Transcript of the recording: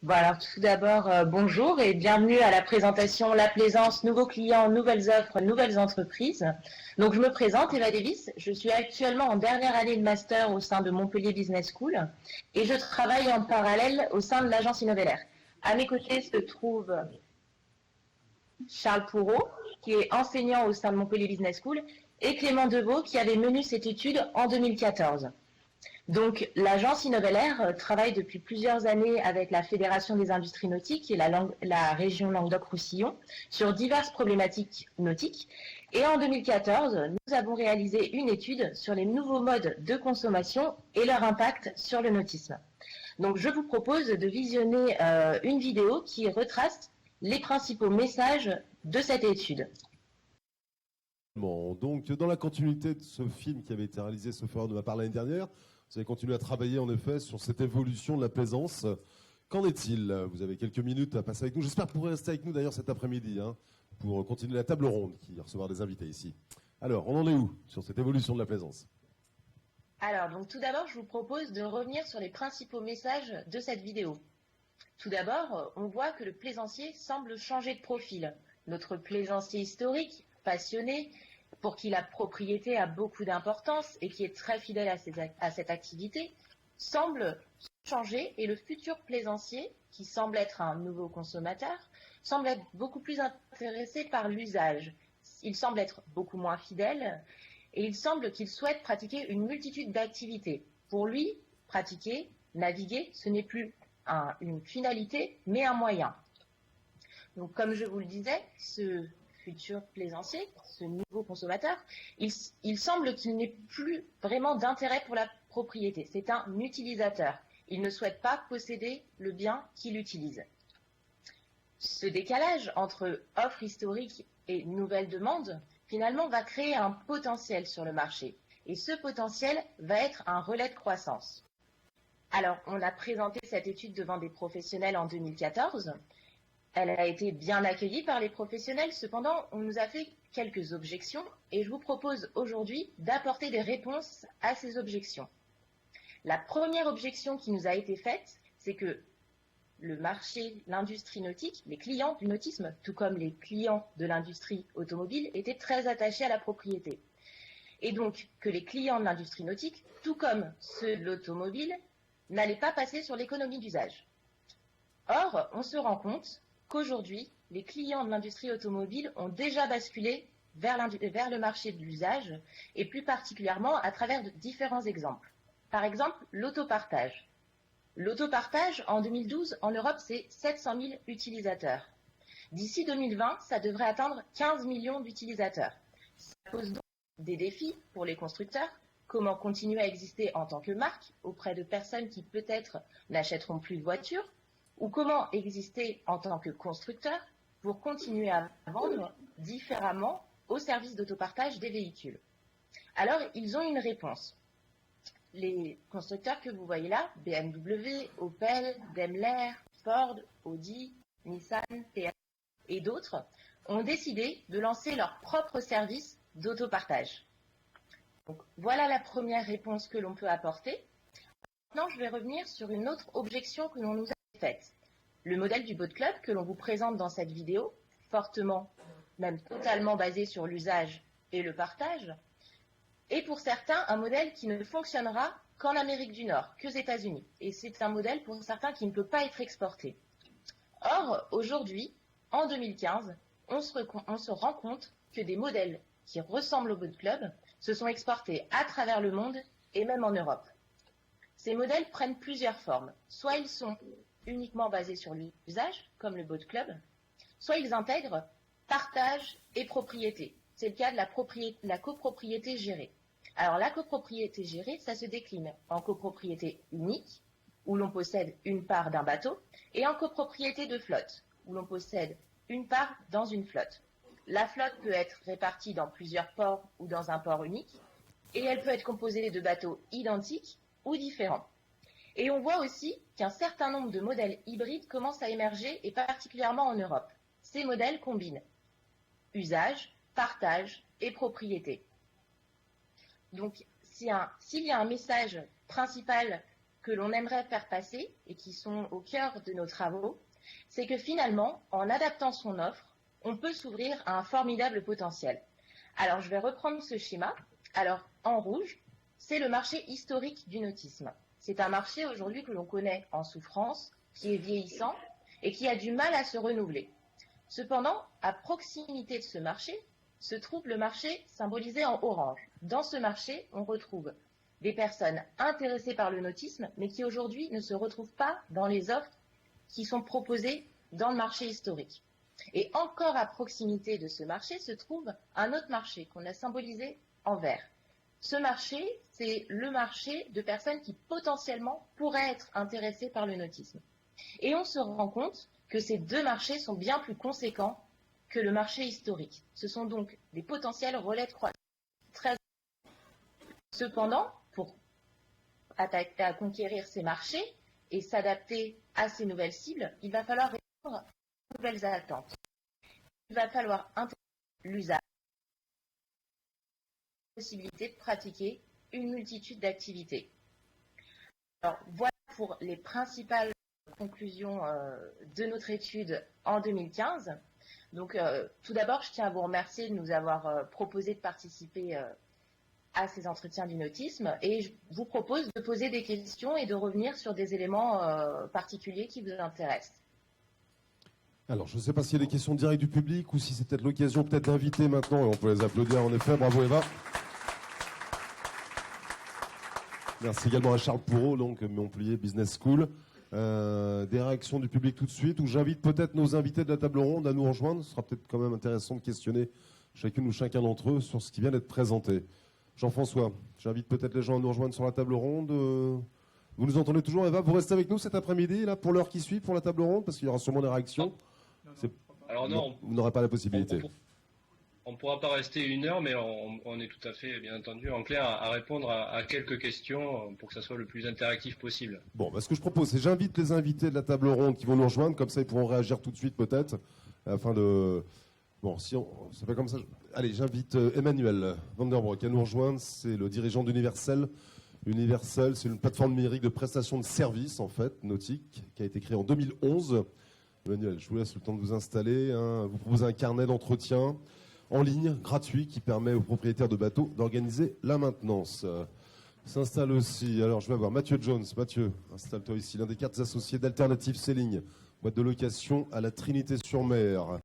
Bon, alors tout d'abord, bonjour et bienvenue à la présentation La Plaisance, nouveaux clients, nouvelles offres, nouvelles entreprises. Donc je me présente, Eva Davis, je suis actuellement en dernière année de master au sein de Montpellier Business School et je travaille en parallèle au sein de l'agence Innovellaire. À mes côtés se trouve Charles Pourreau, qui est enseignant au sein de Montpellier Business School, et Clément Deveau, qui avait mené cette étude en 2014. Donc, l'agence Innovellaire travaille depuis plusieurs années avec la Fédération des industries nautiques et la région Languedoc-Roussillon sur diverses problématiques nautiques. Et en 2014, nous avons réalisé une étude sur les nouveaux modes de consommation et leur impact sur le nautisme. Donc, je vous propose de visionner une vidéo qui retrace les principaux messages de cette étude. Donc, dans la continuité de ce film qui avait été réalisé, sauf erreur de ma part, l'année dernière, vous avez continué à travailler en effet sur cette évolution de la plaisance. Qu'en est-il? Vous avez quelques minutes à passer avec nous. J'espère que vous pourrez rester avec nous d'ailleurs cet après-midi pour continuer la table ronde qui recevoir des invités ici. Alors, on en est où sur cette évolution de la plaisance? Alors, donc tout d'abord, je vous propose de revenir sur les principaux messages de cette vidéo. Tout d'abord, on voit que le plaisancier semble changer de profil. Notre plaisancier historique, passionné, pour qui la propriété a beaucoup d'importance et qui est très fidèle à cette activité, semble changer et le futur plaisancier, qui semble être un nouveau consommateur, semble être beaucoup plus intéressé par l'usage. Il semble être beaucoup moins fidèle et il semble qu'il souhaite pratiquer une multitude d'activités. Pour lui, pratiquer, naviguer, ce n'est plus une finalité, mais un moyen. Donc, comme je vous le disais, ce futur plaisancier, ce nouveau consommateur, il semble qu'il n'ait plus vraiment d'intérêt pour la propriété. C'est un utilisateur. Il ne souhaite pas posséder le bien qu'il utilise. Ce décalage entre offre historique et nouvelle demande, finalement, va créer un potentiel sur le marché. Et ce potentiel va être un relais de croissance. Alors, on a présenté cette étude devant des professionnels en 2014. Elle a été bien accueillie par les professionnels. Cependant, on nous a fait quelques objections et je vous propose aujourd'hui d'apporter des réponses à ces objections. La première objection qui nous a été faite, c'est que le marché, l'industrie nautique, les clients du nautisme, tout comme les clients de l'industrie automobile, étaient très attachés à la propriété. Et donc que les clients de l'industrie nautique, tout comme ceux de l'automobile, n'allaient pas passer sur l'économie d'usage. Or, on se rend compte qu'aujourd'hui, les clients de l'industrie automobile ont déjà basculé vers le marché de l'usage, et plus particulièrement à travers de différents exemples. Par exemple, l'autopartage. L'autopartage, en 2012, en Europe, c'est 700 000 utilisateurs. D'ici 2020, ça devrait atteindre 15 millions d'utilisateurs. Ça pose donc des défis pour les constructeurs. Comment continuer à exister en tant que marque auprès de personnes qui peut-être n'achèteront plus de voitures, ou comment exister en tant que constructeur pour continuer à vendre différemment au service d'autopartage des véhicules. Alors, ils ont une réponse. Les constructeurs que vous voyez là, BMW, Opel, Daimler, Ford, Audi, Nissan, PSA et d'autres, ont décidé de lancer leur propre service d'autopartage. Donc, voilà la première réponse que l'on peut apporter. Maintenant, je vais revenir sur une autre objection que l'on nous a faite. Le modèle du boat club que l'on vous présente dans cette vidéo, fortement, même totalement basé sur l'usage et le partage, est pour certains un modèle qui ne fonctionnera qu'en Amérique du Nord, qu'aux États-Unis. Et c'est un modèle pour certains qui ne peut pas être exporté. Or, aujourd'hui, en 2015, on se rend compte que des modèles qui ressemblent au boat club se sont exportés à travers le monde et même en Europe. Ces modèles prennent plusieurs formes. Soit ils sont uniquement basés sur l'usage, comme le boat club, soit ils intègrent partage et propriété. C'est le cas de la copropriété gérée. Alors la copropriété gérée, ça se décline en copropriété unique, où l'on possède une part d'un bateau, et en copropriété de flotte, où l'on possède une part dans une flotte. La flotte peut être répartie dans plusieurs ports ou dans un port unique, et elle peut être composée de bateaux identiques ou différents. Et on voit aussi qu'un certain nombre de modèles hybrides commencent à émerger, et particulièrement en Europe. Ces modèles combinent usage, partage et propriété. Donc, s'il y a un message principal que l'on aimerait faire passer et qui sont au cœur de nos travaux, c'est que finalement, en adaptant son offre, on peut s'ouvrir à un formidable potentiel. Alors, je vais reprendre ce schéma. Alors, en rouge, c'est le marché historique du nautisme. C'est un marché aujourd'hui que l'on connaît en souffrance, qui est vieillissant et qui a du mal à se renouveler. Cependant, à proximité de ce marché, se trouve le marché symbolisé en orange. Dans ce marché, on retrouve des personnes intéressées par le nautisme, mais qui aujourd'hui ne se retrouvent pas dans les offres qui sont proposées dans le marché historique. Et encore à proximité de ce marché se trouve un autre marché qu'on a symbolisé en vert. Ce marché, c'est le marché de personnes qui potentiellement pourraient être intéressées par le nautisme. Et on se rend compte que ces deux marchés sont bien plus conséquents que le marché historique. Ce sont donc des potentiels relais de croissance très. Cependant, pour attaquer à conquérir ces marchés et s'adapter à ces nouvelles cibles, il va falloir répondre aux nouvelles attentes. Il va falloir intégrer l'usage, la possibilité de pratiquer une multitude d'activités. Alors, voilà pour les principales conclusions de notre étude en 2015. Donc, tout d'abord, je tiens à vous remercier de nous avoir proposé de participer à ces entretiens du nautisme et je vous propose de poser des questions et de revenir sur des éléments particuliers qui vous intéressent. Alors, je ne sais pas s'il y a des questions directes du public ou si c'est peut-être l'occasion d'inviter maintenant, et on peut les applaudir en effet. Bravo Eva. Merci également à Charles Pourreau, donc Montpellier Business School. Des réactions du public tout de suite, où j'invite peut-être nos invités de la table ronde à nous rejoindre. Ce sera peut-être quand même intéressant de questionner chacune ou chacun d'entre eux sur ce qui vient d'être présenté. Jean-François, j'invite peut-être les gens à nous rejoindre sur la table ronde. Vous nous entendez toujours, Eva? Vous restez avec nous cet après-midi, là, pour l'heure qui suit, pour la table ronde, parce qu'il y aura sûrement des réactions. Alors non, vous n'aurez pas la possibilité. On ne pourra pas rester une heure, mais on est tout à fait, bien entendu, enclin à répondre à quelques questions pour que ça soit le plus interactif possible. Bon, ce que je propose, c'est j'invite les invités de la table ronde qui vont nous rejoindre, comme ça ils pourront réagir tout de suite peut-être, afin de... Bon, si on... ça fait comme ça... Allez, j'invite Emmanuel Vanderbroek à nous rejoindre, c'est le dirigeant d'Universel. Universel, c'est une plateforme numérique de prestation de services, en fait, nautique, qui a été créée en 2011. Emmanuel, je vous laisse le temps de vous installer. Vous proposez un carnet d'entretien en ligne, gratuit, qui permet aux propriétaires de bateaux d'organiser la maintenance. S'installe aussi, alors je vais voir Mathieu Jones. Mathieu, installe-toi ici, l'un des 4 associés d'Alternative Selling, boîte de location à la Trinité-sur-Mer.